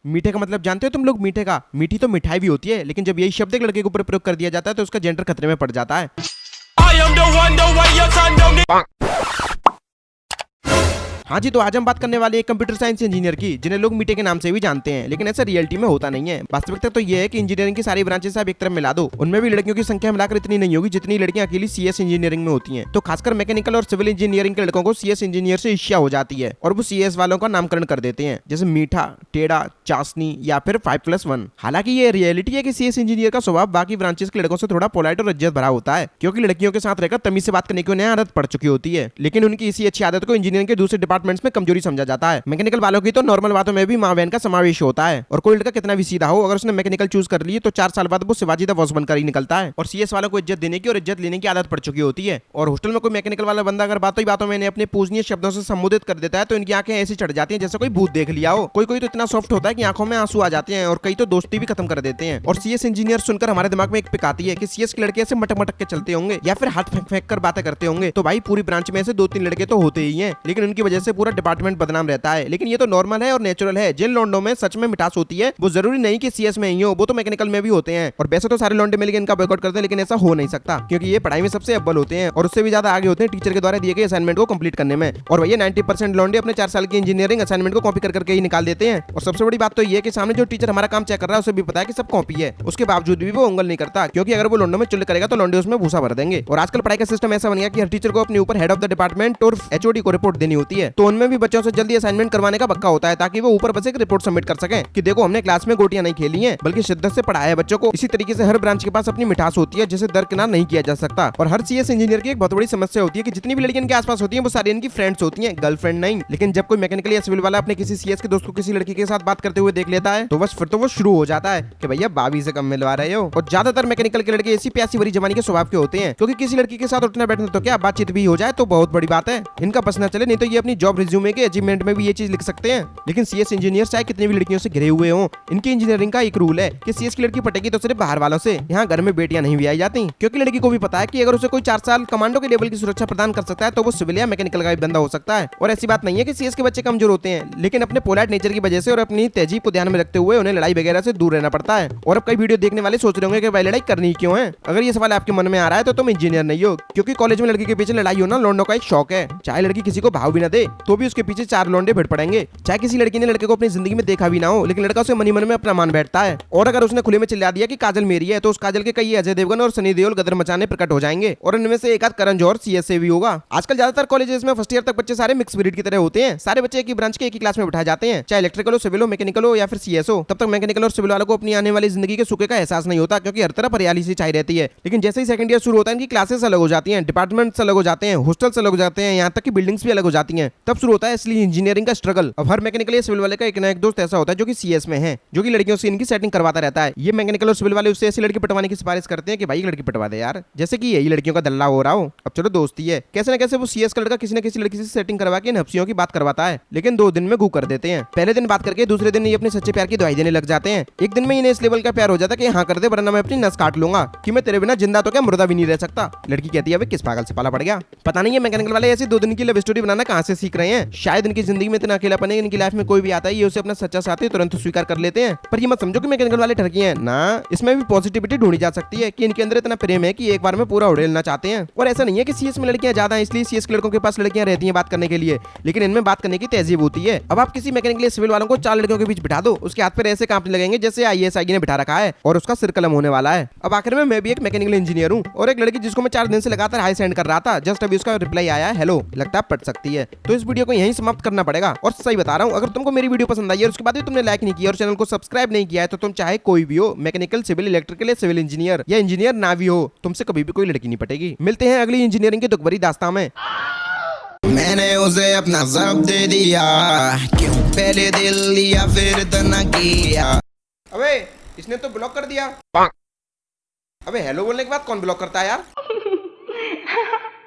मीठे का मतलब जानते हो तुम लोग? मीठे का, मीठी तो मिठाई भी होती है, लेकिन जब यही शब्द एक लड़के के ऊपर प्रयोग कर दिया जाता है तो उसका जेंडर खतरे में पड़ जाता है। हाँ जी, तो आज हम बात करने वाले हैं कंप्यूटर साइंस इंजीनियर की, जिन्हें लोग मीठे के नाम से भी जानते हैं, लेकिन ऐसा रियलिटी में होता नहीं है। वास्तविकता तो ये है कि इंजीनियरिंग की सारी ब्रांचेस आप एक तरफ मिला दो, उनमें भी लड़कियों की संख्या मिलाकर इतनी नहीं होगी जितनी लड़कियां अकेली सीएस इंजीनियरिंग में होती हैं। तो खासकर मैकेनिकल और सिविल इंजीनियरिंग के लड़कों को सीएस इंजीनियर से ईर्ष्या हो जाती है और वो सीएस वालों का नामकरण कर देते हैं, जैसे मीठा, टेढ़ा, चाशनी या फिर 5+1। हालांकि ये रियलिटी है कि सीएस इंजीनियर का स्वभाव बाकी ब्रांचेस के लड़कों से थोड़ा पोलाइट और इज्जत भरा होता है, क्योंकि लड़कियों के साथ रहकर तमीज से बात करने की उन्हें आदत पड़ चुकी होती है। लेकिन उनकी इसी अच्छी आदत को इंजीनियरिंग के दूसरे डिपार्टमेंट्स में कमजोरी समझा जाता है। मैकेनिकल वालों की तो नॉर्मल बातों में भी माँ बहन का समावेश होता है, और कोई लड़का कितना भी सीधा हो, अगर उसने मैकेनिकल चूज कर ली तो 4 साल बाद वो शिवाजी द बॉस बनकर ही निकलता है। और सीएस वालों को इज्जत देने की और इज्जत लेने की आदत पड़ चुकी होती है। और हॉस्टल में कोई मैकेनिकल वाला बंदा अगर बातों ही बातों में अपने पूजनीय शब्दों से संबोधित कर देता है तो इनकी आंखें ऐसी चढ़ जाती हैं जैसे कोई भूत देख लिया हो। कोई कोई तो इतना सॉफ्ट होता है कि आंखों में आंसू आ जाते हैं, और कई तो दोस्ती भी खत्म कर देते हैं। और सीएस इंजीनियर सुनकर हमारे दिमाग में एक पिक आती है कि सीएस के लड़के ऐसे मटक मटक के चलते होंगे या फिर हाथ फेंक फेंक कर बातें करते होंगे। तो भाई पूरी ब्रांच में से 2-3 लड़के तो होते ही हैं, लेकिन उनकी वजह से पूरा डिपार्टमेंट बदनाम रहता है। लेकिन ये तो नॉर्मल है और नेचुरल है। जिन लौंडों में सच में मिठास होती है वो जरूरी नहीं कि सीएस में ही हो, वो तो मैकेनिकल में भी होते हैं। और वैसे तो सारे लौंडे मिलकर इनका बॉयकॉट करते हैं, लेकिन ऐसा हो नहीं सकता, क्योंकि ये पढ़ाई में सबसे अव्वल होते हैं और उससे भी ज्यादा आगे होते हैं टीचर के द्वारा दिए गए असाइनमेंट को कंप्लीट करने में। और भैया 90% लौंडे अपने 4 साल की इंजीनियरिंग असाइनमेंट को कॉपी कर करके ही निकाल देते हैं। और सबसे बड़ी बात तो ये कि सामने जो टीचर हमारा काम चेक कर रहा है उसे भी पता है कि सब कॉपी है, उसके बावजूद भी वो उंगल नहीं करता, क्योंकि अगर वो लौंडों में चुल करेगा तो लौंडे उसमें भूसा भर देंगे। और आजकल पढ़ाई का सिस्टम ऐसा बन गया कि हर टीचर को अपने ऊपर हेड ऑफ द डिपार्टमेंट और एचओडी को रिपोर्ट देनी होती है। तो उनमें भी बच्चों से जल्दी असाइनमेंट करवाने का पक्का होता है, ताकि वो ऊपर बस एक रिपोर्ट सबमिट कर सके कि देखो हमने क्लास में गोटियां नहीं खेली हैं, बल्कि शिद्दत से पढ़ाया है बच्चों को। इसी तरीके से हर ब्रांच के पास अपनी मिठास होती है, जिसे दरकिनार नहीं किया जा सकता। और हर सीएस इंजीनियर की एक बहुत बड़ी समस्या होती है कि जितनी भी लड़कियां इनके आसपास होती हैं वो सारी इनकी फ्रेंड्स होती हैं, गर्लफ्रेंड नहीं। लेकिन जब कोई मैकेनिकल या सिविल वाला अपने किसी सीएस के दोस्त को किसी लड़की के साथ बात करते हुए देख लेता है तो बस फिर तो वो शुरू हो जाता है कि भैया भाभी से कम मिलवा रहे हो। और ज्यादातर मैकेनिकल के लड़के ऐसी प्यासी भरी जवानी के स्वभाव के होते हैं, क्योंकि किसी लड़की के साथ उठना बैठना तो क्या, बातचीत भी हो जाए तो बहुत बड़ी बात है, इनका बस न चले, नहीं तो ये अपनी जॉब रिज्यूमे के अचीवमेंट में भी ये चीज लिख सकते हैं। लेकिन सीएस इंजीनियर चाहे कितनी भी लड़कियों से घिरे हुए हों, इनकी इंजीनियरिंग का एक रूल है कि सीएस की लड़की पटेगी तो सिर्फ बाहर वालों से, यहाँ घर में बेटियां नहीं ब्याई जाती, क्योंकि लड़की को भी पता है कि अगर उसे कोई 4 साल कमांडो के लेवल की सुरक्षा प्रदान कर सकता है तो वो सिविल या मैकेनिकल का भी बंदा हो सकता है। और ऐसी बात नहीं है कि सीएस के बच्चे कमजोर होते हैं, लेकिन अपने पोलाइट नेचर की वजह से और अपनी तहजीब को ध्यान में रखते हुए उन्हें लड़ाई वगैरह से दूर रहना पड़ता है। और अब कई वीडियो देखने वाले सोच रहे होंगे कि भाई लड़ाई करनी क्यों है। अगर ये सवाल आपके मन में आ रहा है तो तुम इंजीनियर नहीं हो, क्योंकि कॉलेज में लड़की के पीछे लड़ाई होना लौंडों का एक शौक है। चाहे लड़की किसी को भाव भी न दे तो भी उसके पीछे 4 लौंडे भिड़ पड़ेंगे। चाहे किसी लड़की ने लड़के को अपनी जिंदगी में देखा भी ना हो, लेकिन लड़का उसे मनी मन में अपना मान बैठता है। और अगर उसने खुले में चिल्ला दिया कि काजल मेरी है तो उस काजल के कई अजय देवगन और सनी देओल गदर मचाने प्रकट हो जाएंगे, और इनमें से एक आध करण जौहर सीएस से भी होगा। आजकल ज्यादातर कॉलेजेस में फर्स्ट ईयर तक बच्चे सारे मिक्स ब्रीड की तरह होते हैं। सारे बच्चे एक ही ब्रांच के एक ही क्लास में बिठाए जाते हैं, चाहे इलेक्ट्रिकल हो, सिविल हो, मैकेनिकल हो या फिर सीएस हो। तब तक मैकेनिकल और सिविल वालों को अपनी आने वाली जिंदगी के सुखे का एहसास नहीं होता, क्योंकि हर तरफ हरियाली सी छाई रहती है। लेकिन जैसे ही सेकंड ईयर शुरू होता है इनकी क्लासेस अलग हो जाती हैं, डिपार्टमेंट्स अलग हो जाते हैं, हॉस्टल्स अलग हो जाते हैं, यहाँ तक कि बिल्डिंग्स भी अलग हो जाती हैं। तब शुरू होता है इसलिए इंजीनियरिंग का स्ट्रगल। अब हर मैकेनिकल या सिविल वाले का एक ना एक दोस्त ऐसा होता है जो कि सीएस में है, जो कि लड़कियों से इनकी सेटिंग करवाता रहता है। ये मैकेनिकल और सिविल वाले उससे ऐसी लड़की पटवाने की सिफारिश करते हैं कि भाई लड़की पटवा दे यार, जैसे कि यही लड़कियों का दल्ला हो रहा हो। अब चलो दोस्ती है, कैसे न कैसे वो सीएस का लड़का किसी न किसी लड़की से सेटिंग करवा के नफ्सियों की बात करवाता है, लेकिन 2 दिन में गू कर देते हैं। पहले दिन बात करके दूसरे दिन ये अपने सच्चे प्यार की दवाई देने लग जाते हैं। एक दिन में इन्हें इस लेवल का प्यार हो जाता है कि हाँ कर दे वरना मैं अपनी नस काट लूंगा, कि मैं तेरे बिना जिंदा तो क्या मुर्दा भी नहीं रह सकता। लड़की कहती है किस पागल से पाला पड़ गया। पता नहीं है मैकेनिकल वाले ऐसी 2 दिन की लव स्टोरी बनाना कहाँ से सीख रहे हैं। शायद इनकी जिंदगी में इतना अकेलापन है, इनकी लाइफ में कोई भी आता है ये उसे अपना सच्चा साथी तुरंत स्वीकार कर लेते हैं। पर ये मत समझो कि मैकेनिकल वाले ठरकी हैं ना, इसमें भी पॉजिटिविटी ढूंढी जा सकती है कि इनके अंदर इतना प्रेम है कि एक बार में पूरा उड़ेलना चाहते हैं। और ऐसा नहीं है कि सीएस में लड़कियां ज्यादा हैं इसलिए सीएस के लड़कों के पास लड़कियां रहती हैं बात करने के लिए, लेकिन इनमें बात करने की तहजीब होती है। अब आप किसी मैकेनिकल सिविल वालों को 4 लड़कियों के बीच बिठा दो, उसके हाथ पैर ऐसे कांपने लगेंगे जैसे आईएएस ने बिठा रखा है और उसका सिर कलम होने वाला है। अब आखिर में मैं भी एक मैकेनिकल इंजीनियर हूँ और एक लड़की जिसको मैं 4 दिन से लगातार हाई सेंड कर रहा था, जस्ट अभी उसका रिप्लाई आया है हेलो, लगता है पट सकती है। तो इस वीडियो को यहीं समाप्त करना पड़ेगा। और सही बता रहा हूँ, अगर तुमको मेरी वीडियो पसंद आई है और उसके बाद भी तुमने लाइक नहीं किया और चैनल को सब्सक्राइब नहीं किया है तो तुम चाहे कोई भी हो, मैकेनिकल, सिविल, इलेक्ट्रिकल या सिविल इंजीनियर या इंजीनियर ना भी हो, तुमसे कभी भी कोई लड़की नहीं पटेगी। मिलते हैं अगली इंजीनियरिंग की दुखभरी दास्तान में। मैंने उसे अपना सब दे दिया, क्यों पहले दिल लिया फिर इतना किया। अबे इसने तो ब्लॉक कर दिया। अबे हेलो बोलने के बाद कौन ब्लॉक करता है यार।